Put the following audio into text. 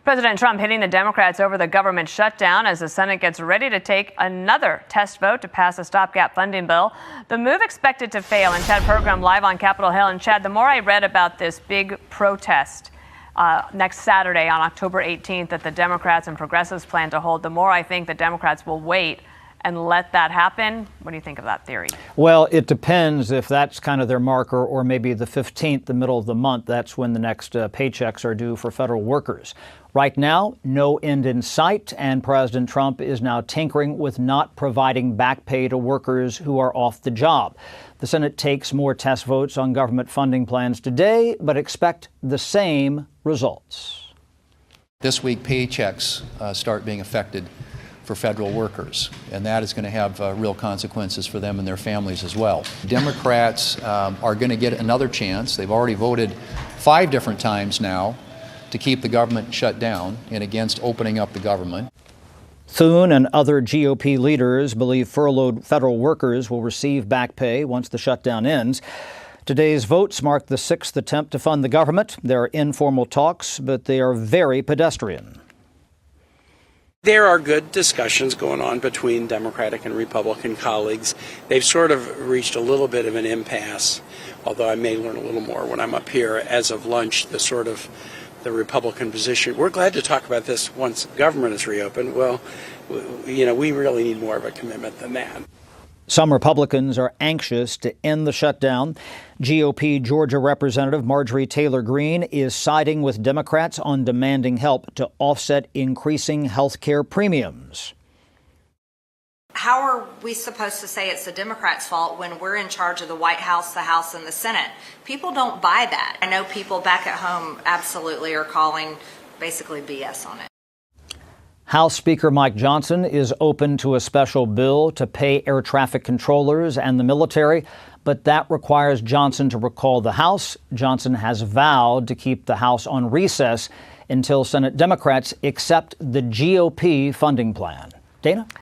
President Trump hitting the Democrats over the government shutdown as the Senate gets ready to take another test vote to pass a stopgap funding bill. The move expected to fail. And Chad Program live on Capitol Hill. And Chad, the more I read about this big protest next Saturday on October 18th that the Democrats and progressives plan to hold, the more I think the Democrats will wait and let that happen. What do you think of that theory? Well, it depends if that's kind of their marker, or maybe the 15th, the middle of the month. That's when the next paychecks are due for federal workers. Right now, no end in sight, and President Trump is now tinkering with not providing back pay to workers who are off the job. The Senate takes more test votes on government funding plans today, but expect the same results. This week, paychecks start being affected for federal workers, and that is going to have real consequences for them and their families as well. Democrats are going to get another chance. They've already voted 5 different times now to keep the government shut down and against opening up the government. Thune and other GOP leaders believe furloughed federal workers will receive back pay once the shutdown ends. Today's votes mark the 6th attempt to fund the government. There are informal talks, but they are very pedestrian. There are good discussions going on between Democratic and Republican colleagues. They've sort of reached a little bit of an impasse, although I may learn a little more when I'm up here as of lunch, the Republican position. We're glad to talk about this once government is reopened. Well, we really need more of a commitment than that. Some Republicans are anxious to end the shutdown. GOP Georgia Representative Marjorie Taylor Greene is siding with Democrats on demanding help to offset increasing health care premiums. How are we supposed to say it's the Democrats' fault when we're in charge of the White House, the House, and the Senate? People don't buy that. I know people back at home absolutely are calling basically BS on it. House Speaker Mike Johnson is open to a special bill to pay air traffic controllers and the military, but that requires Johnson to recall the House. Johnson has vowed to keep the House on recess until Senate Democrats accept the GOP funding plan. Dana?